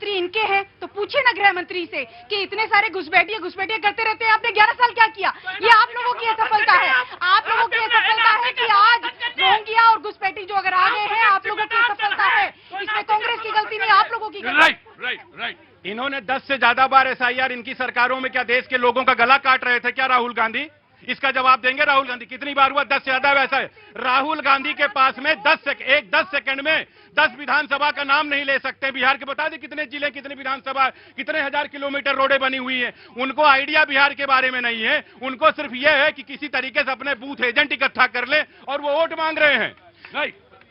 मंत्री इनके हैं, तो पूछिए ना गृह मंत्री से कि इतने सारे घुसपैठिए करते रहते हैं, आपने 11 साल क्या किया? ये आप लोगों की असफलता है, आप लोगों की असफलता है कि आज रोहिंग्या और घुसपैठी जो अगर आ गए हैं, आप लोगों की असफलता है। इसमें कांग्रेस की गलती नहीं, आप लोगों की गलती। राइट। इन्होंने 10 से ज्यादा बार एसआईआर इनकी सरकारों में क्या देश के लोगों का गला काट रहे थे क्या राहुल गांधी? इसका जवाब देंगे राहुल गांधी? कितनी बार हुआ? 10 से ज्यादा। वैसा है राहुल गांधी के पास में 10 सेकंड में 10 विधानसभा का नाम नहीं ले सकते। बिहार के बता दें कितने जिले, कितनी विधानसभा, कितने हजार किलोमीटर रोडें बनी हुई हैं। उनको आइडिया बिहार के बारे में नहीं है। उनको सिर्फ यह है कि किसी तरीके से अपने बूथ एजेंट इकट्ठा कर ले और वो वोट मांग रहे हैं।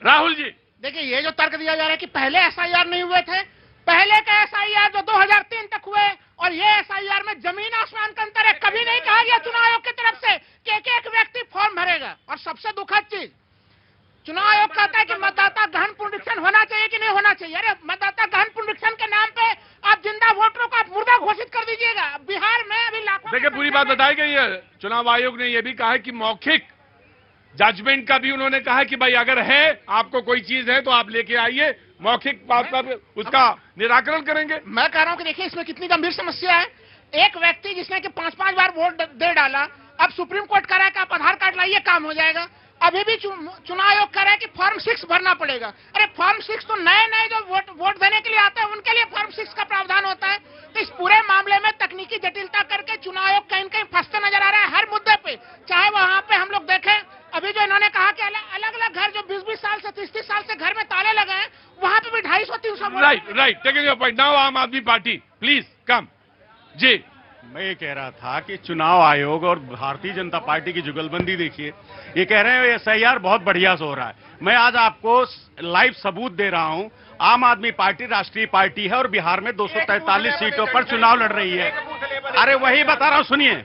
राहुल जी देखिए, ये जो तर्क दिया जा रहा है कि पहले एसआईआर नहीं हुए थे, पहले का एसआईआर जो 2003 तक हुए और ये एसआईआर में जमीन आसमान का अंतर है। कभी नहीं कहा गया चुनाव आयोग की तरफ से कि एक व्यक्ति फॉर्म भरेगा। और सबसे दुखद चीज, चुनाव आयोग कहता है कि मतदाता गहन पुनरीक्षण होना चाहिए कि नहीं होना चाहिए। अरे मतदाता गहन पुनरीक्षण के नाम पे आप जिंदा वोटरों को आप मुर्दा घोषित कर दीजिएगा। बिहार में अभी लाखों, देखिए पूरी बात बताई गई है। चुनाव आयोग ने यह भी कहा है कि मौखिक जजमेंट का भी उन्होंने कहा कि भाई अगर है आपको कोई चीज है तो आप लेके आइए, मौखिक बात पर उसका निराकरण करेंगे। मैं कह रहा हूं कि देखिए इसमें कितनी गंभीर समस्या है। एक व्यक्ति जिसने कि 5-5 बार वोट दे डाला, अब सुप्रीम कोर्ट कह रहा है कि आप आधार कार्ड लाइए, काम हो जाएगा। अभी भी चुनाव आयोग कह रहा है कि फॉर्म 6 भरना पड़ेगा। अरे फॉर्म 6 तो नए जो वोट देने के लिए आते हैं उनके लिए फॉर्म 6 का प्रावधान होता है। तो इस पूरे मामले में तकनीकी जटिलता करके चुनाव आयोग कहीं कहीं फंसते नजर आ रहा है हर मुद्दे पे। चाहे वहां पे हम लोग देखें, अभी जो इन्होंने कहा कि अलग अलग घर जो 20-20 साल से 30-30 साल से घर में ताले लगे हैं, वहां पे भी 250-300। Right taking your point now. आम आदमी पार्टी प्लीज कम। जी मैं ये कह रहा था कि चुनाव आयोग और भारतीय जनता पार्टी की जुगलबंदी देखिए। ये कह रहे हैं एसआईआर बहुत बढ़िया से हो रहा है। मैं आज आपको लाइव सबूत दे रहा हूं। आम आदमी पार्टी राष्ट्रीय पार्टी है और बिहार में 243 सीटों पर चुनाव लड़ रही है। अरे वही बता रहा हूं, सुनिए।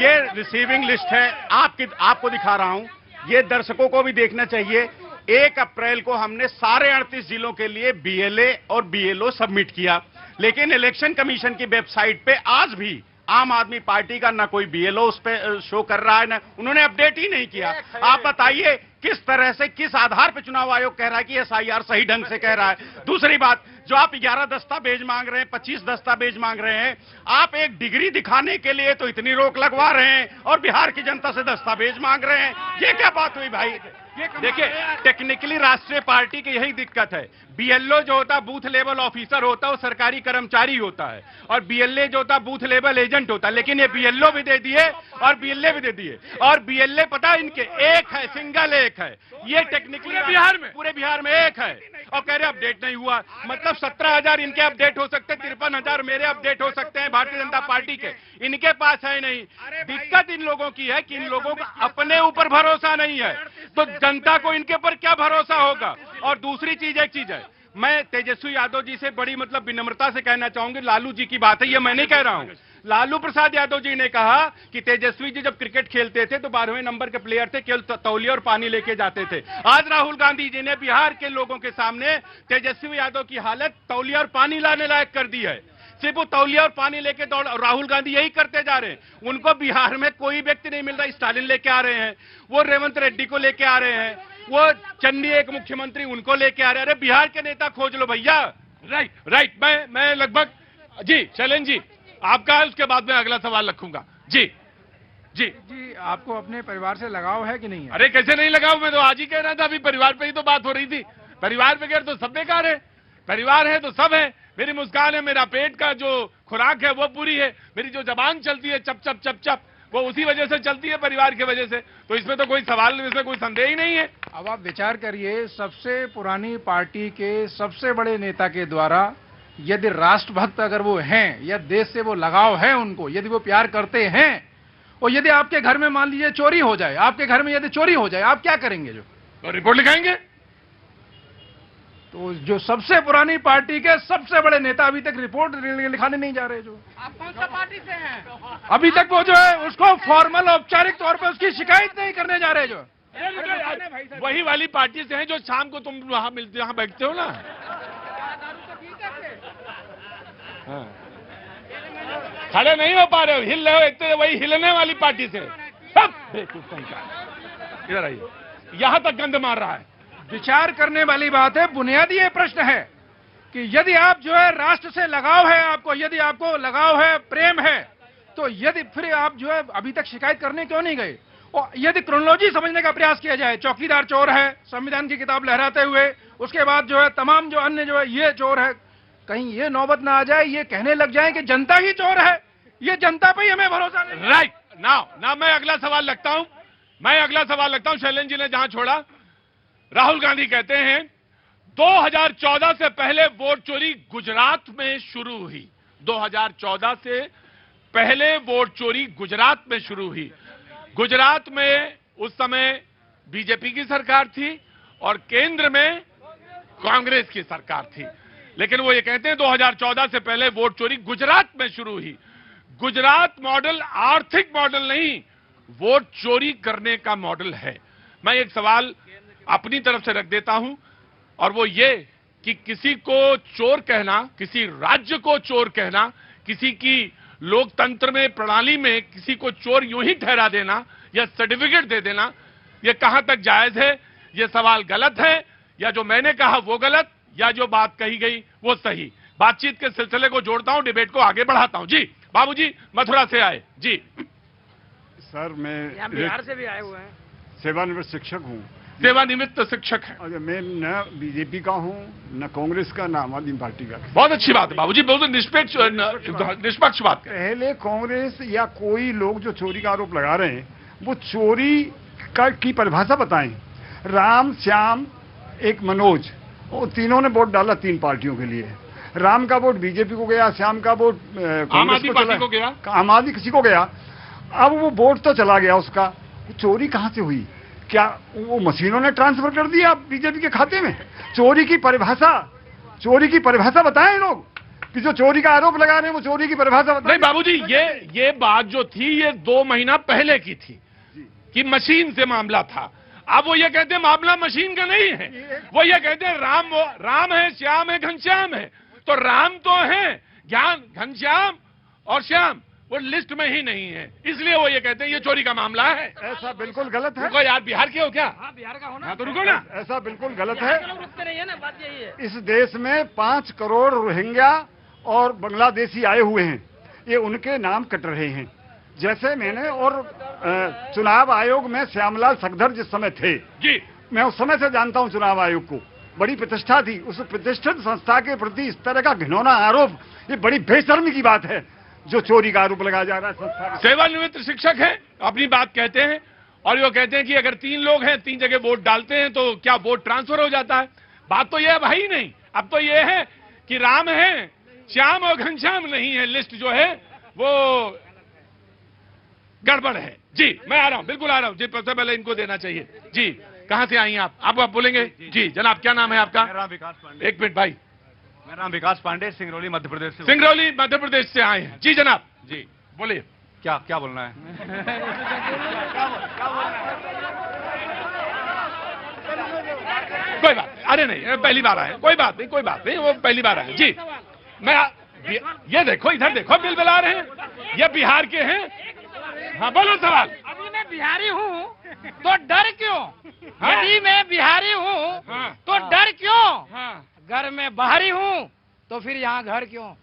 ये रिसीविंग लिस्ट है, आपको दिखा रहा हूं। ये दर्शकों को भी देखना चाहिए। 1 अप्रैल को हमने सारे 38 जिलों के लिए बीएलए और बीएलओ सबमिट किया, लेकिन इलेक्शन कमीशन की वेबसाइट पे आज भी आम आदमी पार्टी का ना कोई बीएलओ उस पे शो कर रहा है, ना उन्होंने अपडेट ही नहीं किया। आप बताइए किस तरह से, किस आधार पे चुनाव आयोग कह रहा है कि एसआईआर सही ढंग से कह रहा है। दूसरी बात, जो आप 11 दस्तावेज मांग रहे हैं, 25 दस्तावेज मांग रहे हैं, आप एक डिग्री दिखाने के लिए तो इतनी रोक लगवा रहे हैं और बिहार की जनता से दस्तावेज मांग रहे हैं। ये क्या बात हुई भाई? देखिए टेक्निकली राष्ट्रीय पार्टी की यही दिक्कत है। बीएलओ जो होता है बूथ लेवल ऑफिसर होता है, वो सरकारी कर्मचारी होता है, और बीएलए जो होता है बूथ लेवल एजेंट होता है। लेकिन ये बीएलओ भी दे दिए और बीएलए भी दे दिए, और बीएलए पता है इनके एक है, सिंगल एक है। ये टेक्निकली बिहार में, पूरे बिहार में एक है, और कह रहे अपडेट नहीं हुआ। मतलब 17,000 इनके अपडेट हो सकते हैं, 53,000 मेरे अपडेट हो सकते हैं भारतीय जनता पार्टी के, इनके पास है नहीं। दिक्कत इन लोगों की है कि इन लोगों का अपने ऊपर भरोसा नहीं है, तो जनता को इनके ऊपर क्या भरोसा होगा। और दूसरी चीज, एक चीज है, मैं तेजस्वी यादव जी से बड़ी मतलब विनम्रता से कहना चाहूंगी, लालू जी की बात है, ये मैं नहीं कह रहा हूं। लालू प्रसाद यादव जी ने कहा कि तेजस्वी जी जब क्रिकेट खेलते थे तो 12वें नंबर के प्लेयर थे, केवल तौलिया और पानी लेके जाते थे। आज राहुल गांधी जी ने बिहार के लोगों के सामने तेजस्वी यादव की हालत तौलिया और पानी लाने लायक कर दी है। सिर्फ वो तौलिया और पानी लेके दौड़, राहुल गांधी यही करते जा रहे हैं। उनको बिहार में कोई व्यक्ति नहीं मिल रहा। स्टालिन लेके आ रहे हैं, वो रेवंत रेड्डी को लेके आ रहे हैं, वो चन्नी एक मुख्यमंत्री उनको लेके आ रहे हैं। अरे बिहार के नेता खोज लो भैया। राइट। मैं लगभग जी शैलेंद्र जी आपका है, उसके बाद में अगला सवाल रखूंगा। जी आपको अपने परिवार से लगाव है कि नहीं है? अरे कैसे नहीं लगाव, मैं तो आज ही कह रहा था, अभी परिवार पे ही तो बात हो रही थी। परिवार बगैर तो सब बेकार है, परिवार है तो सब है। मेरी मुस्कान है, मेरा पेट का जो खुराक है वो पूरी है, मेरी जो जबान चलती है चप चप चप चप, वो उसी वजह से चलती है, परिवार की वजह से। तो इसमें तो कोई सवाल, इसमें कोई संदेह ही नहीं है। अब आप विचार करिए, सबसे पुरानी पार्टी के सबसे बड़े नेता के द्वारा यदि राष्ट्रभक्त अगर वो हैं, या देश से वो लगाव है उनको, यदि वो प्यार करते हैं, और यदि आपके घर में मान लीजिए चोरी हो जाए, आपके घर में यदि चोरी हो जाए, आप क्या करेंगे? तो रिपोर्ट लिखाएंगे। तो जो सबसे पुरानी पार्टी के सबसे बड़े नेता अभी तक रिपोर्ट लिखाने नहीं जा रहे। जो आप कौन सा पार्टी से हैं? अभी तक वो जो है उसको फॉर्मल औपचारिक तौर पर उसकी शिकायत नहीं करने जा रहे। जो वही वाली पार्टी से हैं जो शाम को तुम वहां मिलते, वहां बैठते हो ना। हाँ। खड़े नहीं हो पा रहे हो, हिल रहे हो, एक तो वही हिलने वाली पार्टी से। सब बेवकूफ का। इधर आइए, यहां तक गंद मार रहा है। विचार करने वाली बात है। बुनियादी ये प्रश्न है कि यदि आप जो है राष्ट्र से लगाव है आपको, यदि आपको लगाव है, प्रेम है, तो यदि फिर आप जो है अभी तक शिकायत करने क्यों नहीं गए? और यदि क्रोनोलॉजी समझने का प्रयास किया जाए, चौकीदार चोर है, संविधान की किताब लहराते हुए, उसके बाद जो है तमाम जो अन्य जो है ये चोर है, कहीं ये नौबत ना आ जाए ये कहने लग जाए कि जनता ही चोर है। ये जनता पे ही हमें भरोसा नहीं। राइट ना मैं अगला सवाल लगता हूं। शैलेंद्र जी ने जहां छोड़ा, राहुल गांधी कहते हैं 2014 से पहले वोट चोरी गुजरात में शुरू हुई। 2014 से पहले वोट चोरी गुजरात में शुरू हुई। गुजरात में उस समय बीजेपी की सरकार थी और केंद्र में कांग्रेस की सरकार थी, लेकिन वो ये कहते हैं 2014 से पहले वोट चोरी गुजरात में शुरू हुई। गुजरात मॉडल आर्थिक मॉडल नहीं, वोट चोरी करने का मॉडल है। मैं एक सवाल अपनी तरफ से रख देता हूं, और वो ये कि किसी को चोर कहना, किसी राज्य को चोर कहना, किसी की लोकतंत्र में, प्रणाली में किसी को चोर यूं ही ठहरा देना या सर्टिफिकेट दे देना, ये कहां तक जायज है? ये सवाल गलत है, या जो मैंने कहा वो गलत, या जो बात कही गई वो सही? बातचीत के सिलसिले को जोड़ता हूं, डिबेट को आगे बढ़ाता हूं। जी बाबूजी मथुरा से आए। जी सर, मैं बिहार से भी आए हुए हैं। सेवानिवृत्त शिक्षक हूँ। सेवानिवृत्त शिक्षक है। और मैं न बीजेपी का हूँ, न कांग्रेस का, न आम आदमी पार्टी का। बहुत अच्छी बात है बाबूजी, बहुत निष्पक्ष बात है। पहले कांग्रेस या कोई लोग जो चोरी का आरोप लगा रहे हैं, वो चोरी की परिभाषा बताएं। राम, श्याम, एक मनोज, वो तीनों ने वोट डाला 3 पार्टियों के लिए। राम का वोट बीजेपी को गया, श्याम का वोट आम आदमी पार्टी को गया, आम आदमी किसी को गया। अब वो वोट तो चला गया उसका, चोरी कहां से हुई? क्या वो मशीनों ने ट्रांसफर कर दिया बीजेपी के खाते में? चोरी की परिभाषा बताएं लोग कि जो चोरी का आरोप लगा रहे हैं वो चोरी की परिभाषा बताएं। नहीं बाबूजी, ये बात जो थी ये 2 महीना पहले की थी कि मशीन से मामला था। अब वो ये कहते हैं मामला मशीन का नहीं है, वो ये कहते हैं राम है, श्याम है, घनश्याम है। तो राम तो है, ज्ञान, घनश्याम और श्याम वो लिस्ट में ही नहीं है, इसलिए वो ये कहते हैं ये चोरी का मामला है। ऐसा बिल्कुल गलत है। रुको यार, बिहार के हो क्या? हाँ, बिहार का होना। हाँ तो रुको ना। ऐसा बिल्कुल गलत है। रुकते नहीं है ना, बात यही है। इस देश में 5 करोड़ रोहिंग्या और बांग्लादेशी आए हुए हैं, ये उनके नाम कट रहे हैं। जैसे मैंने और चुनाव आयोग में श्यामलाल सखधर जिस समय थे जी, मैं उस समय से जानता हूं चुनाव आयोग को, बड़ी प्रतिष्ठा थी। उस प्रतिष्ठित संस्था के प्रति इस तरह का घिनौना आरोप, ये बड़ी बेशर्मी की बात है जो चोरी का आरोप लगाया जा रहा है संस्था। सेवानिवृत्त शिक्षक है, अपनी बात कहते हैं, और वो कहते हैं कि अगर 3 लोग हैं, 3 जगह वोट डालते हैं तो क्या वोट ट्रांसफर हो जाता है? बात तो यह है भाई नहीं, अब तो यह है कि राम है, श्याम और घनश्याम नहीं है, लिस्ट जो है वो गड़बड़ है। जी मैं आ रहा हूं, बिल्कुल आ रहा हूं जी, सबसे पहले इनको देना चाहिए। जी कहां से आई हैं आप बोलेंगे? जी जनाब, क्या नाम है आपका? मेरा विकास पांडे। एक मिनट भाई। मेरा नाम विकास पांडे, सिंगरौली मध्य प्रदेश से। सिंगरौली मध्य प्रदेश से आए हैं। जी जनाब, जी बोलिए। क्या बोलना है? कोई बात नहीं, अरे नहीं, पहली बार आए, कोई बात नहीं, वो पहली बार आए। जी ये देखो, इधर देखो, बिल बिला रहे हैं, ये बिहार के हैं। हाँ बोलो सवाल। अभी मैं बिहारी हूँ तो डर क्यों? हाँ? यदि मैं बिहारी हूँ हाँ। तो डर क्यों? हाँ। घर में बाहरी हूँ तो फिर यहाँ घर क्यों?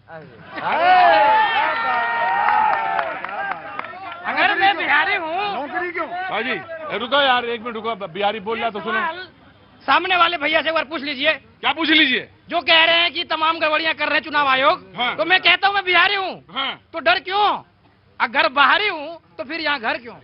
अगर मैं बिहारी हूँ, नौकरी क्यों? हाँ जी रुको यार, 1 मिनट रुको, बिहारी बोल रहा तो सुनो। सामने वाले भैया से एक बार पूछ लीजिए, क्या पूछ लीजिए? जो कह रहे हैं कि तमाम गड़बड़ियां कर रहे हैं चुनाव आयोग। हाँ। तो मैं कहता हूँ मैं बिहारी हूँ हाँ। तो डर क्यों? अगर बाहरी हूँ तो फिर यहाँ घर क्यों?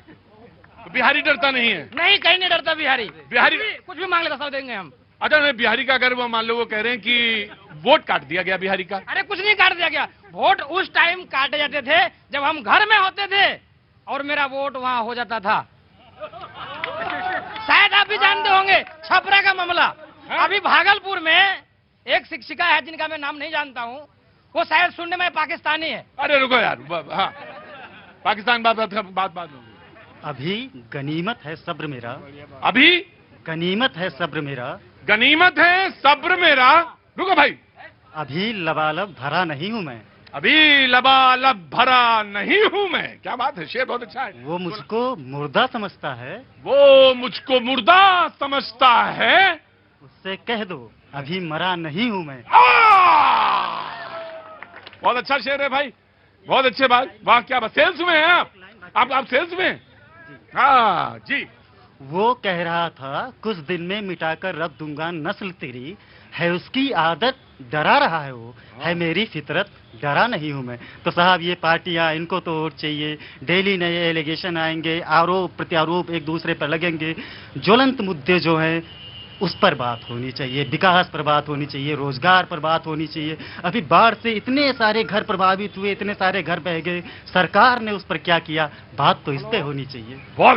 बिहारी डरता नहीं है। नहीं, कहीं नहीं डरता बिहारी। बिहारी कुछ भी मांग लेता, सब देंगे हम। अच्छा नहीं, बिहारी का अगर वो मान लो वो कह रहे हैं कि वोट काट दिया गया बिहारी का। अरे कुछ नहीं काट दिया गया, वोट उस टाइम काटे जाते थे जब हम घर में होते थे और मेरा वोट वहाँ हो जाता था। शायद आप भी जानते होंगे छपरा का मामला। अभी भागलपुर में एक शिक्षिका है जिनका मैं नाम नहीं जानता हूँ, वो शायद सुनने में पाकिस्तानी है। अरे रुको यार, हाँ पाकिस्तान बात होगी। अभी गनीमत है सब्र मेरा, अभी गनीमत है सब्र मेरा, गनीमत है सब्र मेरा। रुको भाई, अभी लबालब भरा नहीं हूँ मैं, अभी लबालब भरा नहीं हूँ मैं। क्या बात है, शेर बहुत अच्छा है। वो मुझको मुर्दा समझता है, वो मुझको मुर्दा समझता है, उससे कह दो अभी मरा नहीं हूं मैं। बहुत अच्छा शेर है भाई, बहुत अच्छे बात। वाह क्या बात, सेल्स में हैं आप सेल्स में हैं? हाँ जी। वो कह रहा था कुछ दिन में मिटाकर रख दूंगा नस्ल तेरी, है उसकी आदत डरा रहा है वो, है मेरी फितरत डरा नहीं हूं मैं। तो साहब ये पार्टियां, इनको तो वोट चाहिए, डेली नए एलिगेशन आएंगे, आरोप प्रत्यारोप एक दूसरे पर लगेंगे। ज्वलंत मुद्दे जो हैं उस पर बात होनी चाहिए, विकास पर बात होनी चाहिए, रोजगार पर बात होनी चाहिए। अभी बाढ़ से इतने सारे घर प्रभावित हुए, इतने सारे घर बह गए, सरकार ने उस पर क्या किया, बात तो इस पे होनी चाहिए। बहुत